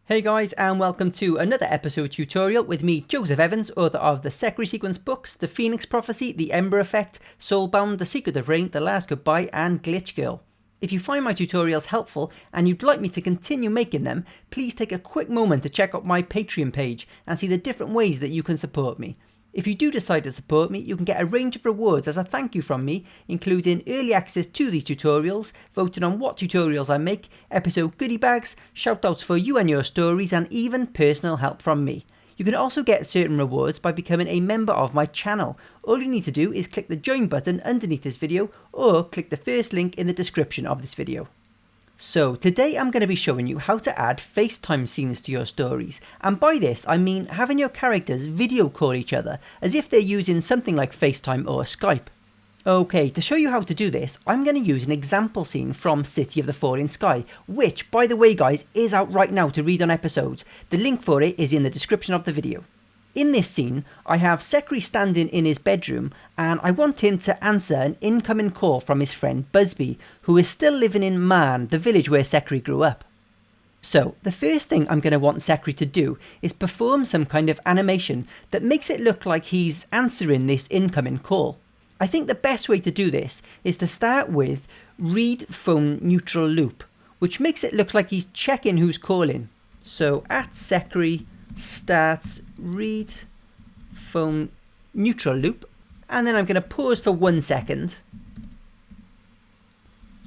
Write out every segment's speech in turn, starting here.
Hey guys, and welcome to another episode tutorial with me, Joseph Evans, author of the Secretary Sequence books, The Phoenix Prophecy, The Ember Effect, Soulbound, The Secret of Rain, The Last Goodbye, and Glitch Girl. If you find my tutorials helpful and you'd like me to continue making them, please take a quick moment to check out my Patreon page and see the different ways that you can support me. If you do decide to support me, you can get a range of rewards as a thank you from me, including early access to these tutorials, voting on what tutorials I make, episode goodie bags, shoutouts for you and your stories, and even personal help from me. You can also get certain rewards by becoming a member of my channel. All you need to do is click the join button underneath this video or click the first link in the description of this video. So today I'm going to be showing you how to add FaceTime scenes to your stories, and by this I mean having your characters video call each other as if they're using something like FaceTime or Skype. Okay, to show you how to do this, I'm going to use an example scene from City of the Falling Sky, which, by the way guys, is out right now to read on episodes. The link for it is in the description of the video. In this scene, I have Secretary standing in his bedroom and I want him to answer an incoming call from his friend Busby, who is still living in Man, the village where Secretary grew up. So, the first thing I'm going to want Secretary to do is perform some kind of animation that makes it look like he's answering this incoming call. I think the best way to do this is to start with read phone neutral loop, which makes it look like he's checking who's calling. So, at Secretary starts read phone neutral loop, and then I'm going to pause for 1 second,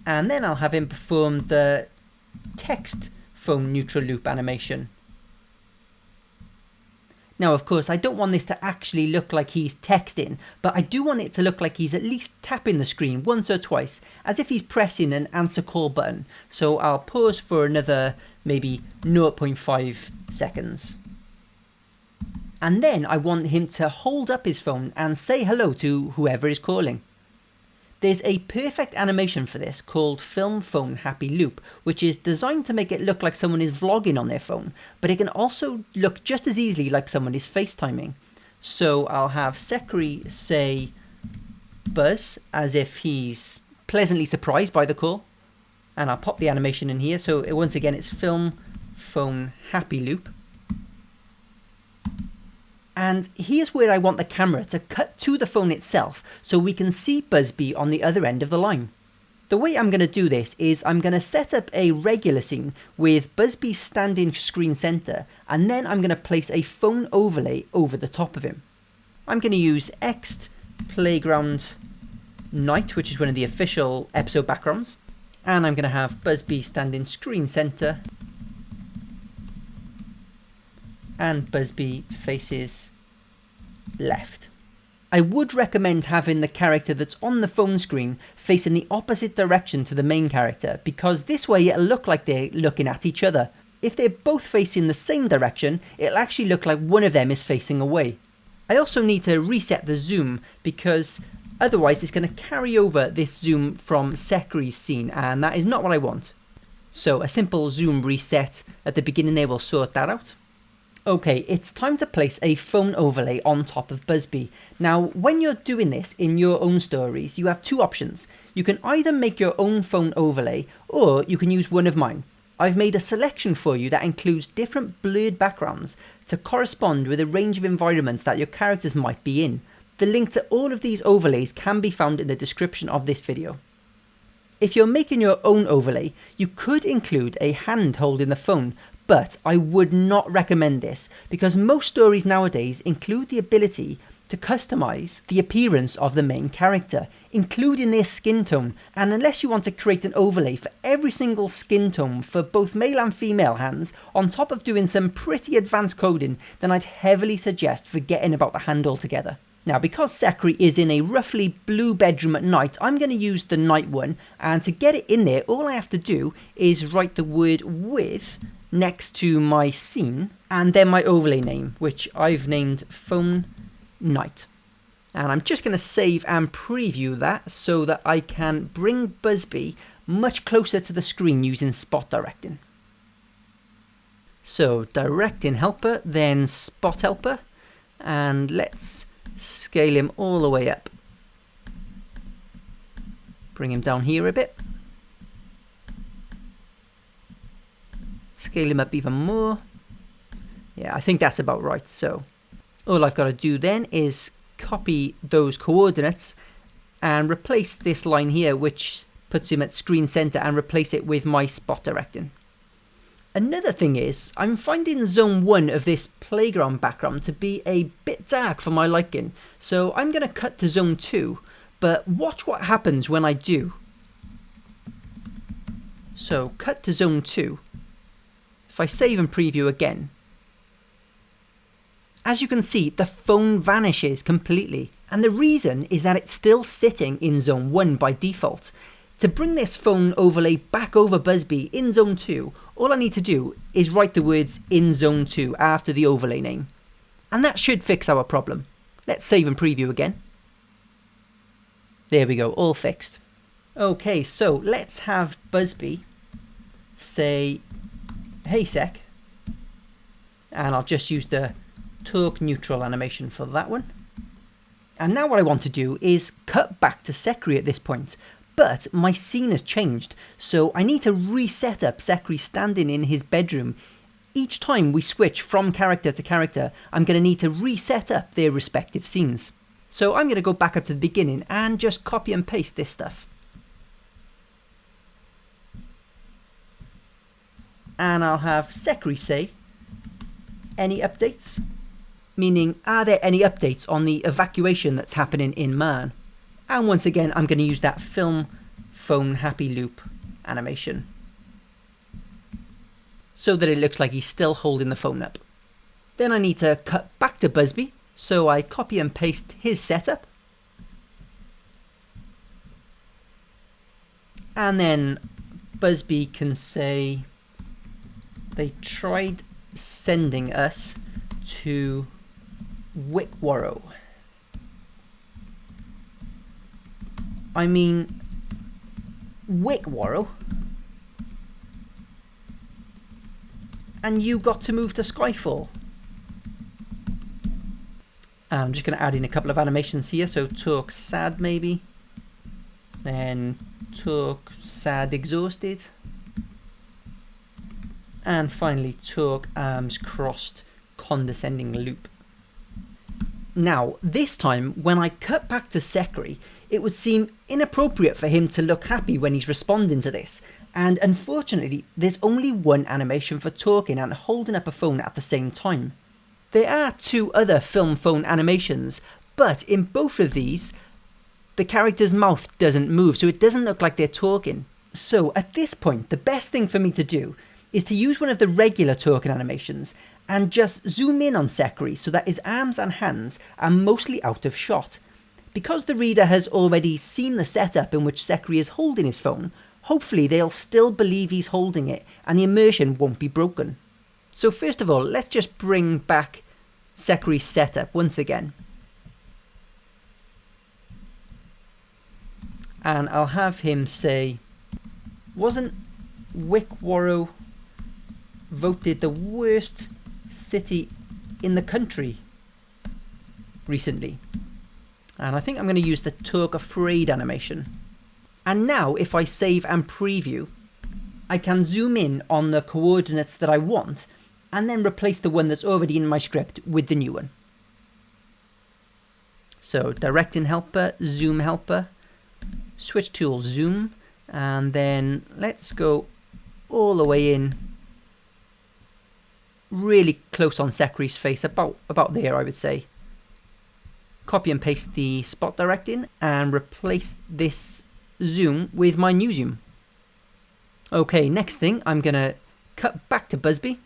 and then I'll have him perform the text phone neutral loop animation. Now of course I don't want this to actually look like he's texting, but I do want it to look like he's at least tapping the screen once or twice as if he's pressing an answer call button. So I'll pause for another maybe 0.5 seconds. And then I want him to hold up his phone and say hello to whoever is calling. There's a perfect animation for this called Film Phone Happy Loop, which is designed to make it look like someone is vlogging on their phone, but it can also look just as easily like someone is FaceTiming. So I'll have Secretary say buzz as if he's pleasantly surprised by the call, and I'll pop the animation in here. So once again it's Film Phone Happy Loop. And here's where I want the camera to cut to the phone itself so we can see Busby on the other end of the line. The way I'm going to do this is I'm going to set up a regular scene with Busby standing screen center, and then I'm going to place a phone overlay over the top of him. I'm going to use Ext Playground Night, which is one of the official episode backgrounds, and I'm going to have Busby standing screen center, and Busby faces left. I would recommend having the character that's on the phone screen facing the opposite direction to the main character, because this way it'll look like they're looking at each other. If they're both facing the same direction, it'll actually look like one of them is facing away. I also need to reset the zoom because otherwise it's going to carry over this zoom from Secretary's scene, and that is not what I want. So a simple zoom reset at the beginning there will sort that out. Okay, it's time to place a phone overlay on top of Busby. Now, when you're doing this in your own stories, you have two options. You can either make your own phone overlay, or you can use one of mine. I've made a selection for you that includes different blurred backgrounds to correspond with a range of environments that your characters might be in. The link to all of these overlays can be found in the description of this video. If you're making your own overlay, you could include a hand holding the phone, but I would not recommend this because most stories nowadays include the ability to customize the appearance of the main character, including their skin tone, and unless you want to create an overlay for every single skin tone for both male and female hands, on top of doing some pretty advanced coding, then I'd heavily suggest forgetting about the hand altogether. Now, because Secretary is in a roughly blue bedroom at night, I'm going to use the night one, and to get it in there, all I have to do is write the word with next to my scene, and then my overlay name, which I've named Phone Night. And I'm just going to save and preview that so that I can bring Busby much closer to the screen using spot directing. So directing helper, then spot helper, and let's scale him all the way up. Bring him down here a bit. Scale him up even more. Yeah, I think that's about right. So all I've got to do then is copy those coordinates and replace this line here, which puts him at screen center, and replace it with my spot directing. Another thing is, I'm finding zone 1 of this playground background to be a bit dark for my liking, so I'm going to cut to zone 2, but watch what happens when I do. So cut to zone 2. If I save and preview again, as you can see, the phone vanishes completely, and the reason is that it's still sitting in zone 1 by default. To bring this phone overlay back over Busby in zone 2, all I need to do is write the words in zone 2 after the overlay name. And that should fix our problem. Let's save and preview again. There we go, all fixed. Okay, so let's have Busby say, hey sec, and I'll just use the torque neutral animation for that one. And now what I want to do is cut back to Secretary at this point. But my scene has changed, so I need to reset up Secretary standing in his bedroom. Each time we switch from character to character, I'm going to need to reset up their respective scenes. So I'm going to go back up to the beginning and just copy and paste this stuff. And I'll have Secretary say, any updates? Meaning, are there any updates on the evacuation that's happening in Man? And once again, I'm going to use that film phone happy loop animation so that it looks like he's still holding the phone up. Then I need to cut back to Busby, so I copy and paste his setup. And then Busby can say, they tried sending us to Wickwaro. I mean, Wickwaro? And you got to move to Skyfall. And I'm just going to add in a couple of animations here. So talk sad maybe. Then talk sad exhausted. And finally talk arms crossed condescending loop. Now, this time, when I cut back to Secretary, it would seem inappropriate for him to look happy when he's responding to this. And unfortunately, there's only one animation for talking and holding up a phone at the same time. There are two other film phone animations, but in both of these, the character's mouth doesn't move, so it doesn't look like they're talking. So at this point, the best thing for me to do is to use one of the regular talking animations and just zoom in on Secretary so that his arms and hands are mostly out of shot. Because the reader has already seen the setup in which Secretary is holding his phone, hopefully they'll still believe he's holding it and the immersion won't be broken. So first of all, let's just bring back Secretary's setup once again. And I'll have him say, wasn't Wickwaro voted the worst city in the country recently? And I think I'm going to use the Talk Afraid animation. And now if I save and preview, I can zoom in on the coordinates that I want and then replace the one that's already in my script with the new one. So directing helper, zoom helper, switch tool zoom, and then let's go all the way in really close on Secretary's face, about there I would say. Copy and paste the spot directing and replace this zoom with my new zoom. Okay, next thing, I'm going to cut back to Busby.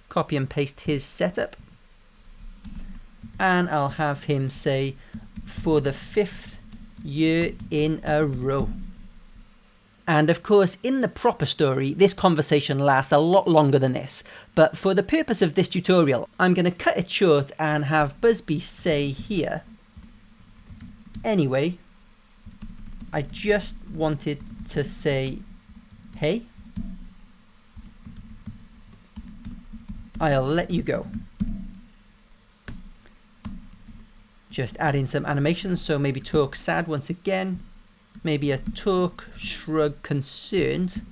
Copy and paste his setup. And I'll have him say, for the 5th year in a row. And of course, in the proper story, this conversation lasts a lot longer than this. But for the purpose of this tutorial, I'm going to cut it short and have Busby say here, anyway, I just wanted to say, hey, I'll let you go. Just add in some animations, so maybe talk sad once again. maybe a talk, shrug, concerned,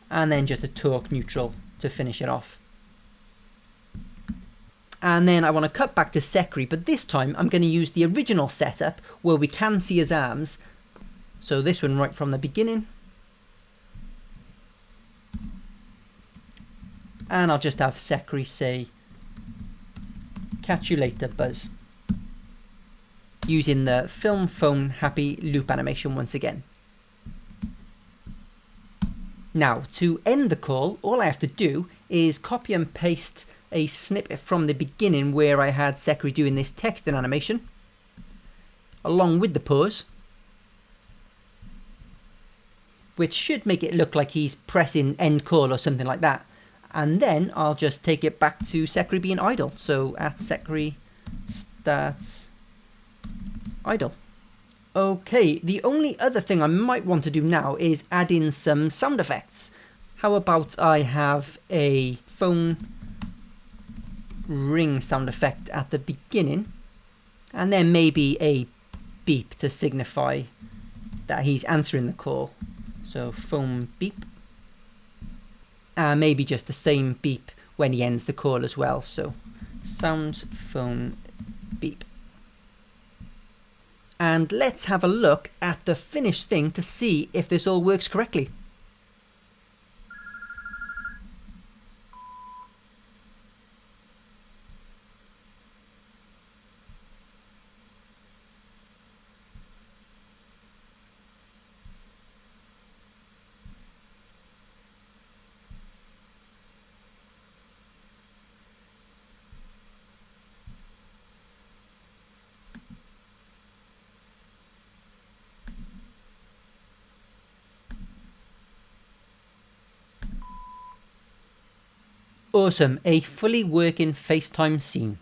and then just a talk neutral to finish it off. And then I want to cut back to Secretary, but this time I'm going to use the original setup where we can see his arms. So this one right from the beginning. And I'll just have Secretary say, "Catch you later, Buzz," using the film phone happy loop animation once again. Now, to end the call, all I have to do is copy and paste a snippet from the beginning where I had Secretary doing this texting animation, along with the pause, which should make it look like he's pressing end call or something like that. And then I'll just take it back to Secretary being idle. So at Secretary starts idle. Okay, the only other thing I might want to do now is add in some sound effects. How about I have a phone ring sound effect at the beginning, and then maybe a beep to signify that he's answering the call. So phone beep. And maybe just the same beep when he ends the call as well. So sound phone beep. And let's have a look at the finished thing to see if this all works correctly. Awesome, a fully working FaceTime scene.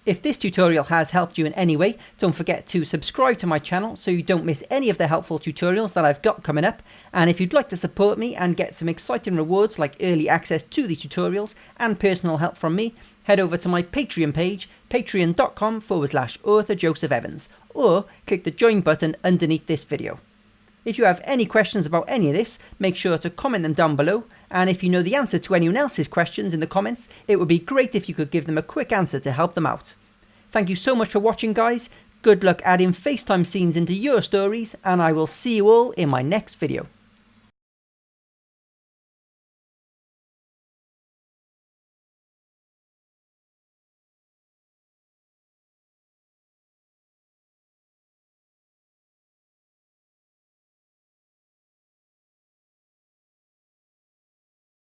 If this tutorial has helped you in any way, don't forget to subscribe to my channel so you don't miss any of the helpful tutorials that I've got coming up. And if you'd like to support me and get some exciting rewards like early access to these tutorials and personal help from me, head over to my Patreon page, patreon.com/author Joseph Evans, or click the join button underneath this video. If you have any questions about any of this, make sure to comment them down below, and if you know the answer to anyone else's questions in the comments, it would be great if you could give them a quick answer to help them out. Thank you so much for watching, guys. Good luck adding FaceTime scenes into your stories, and I will see you all in my next video.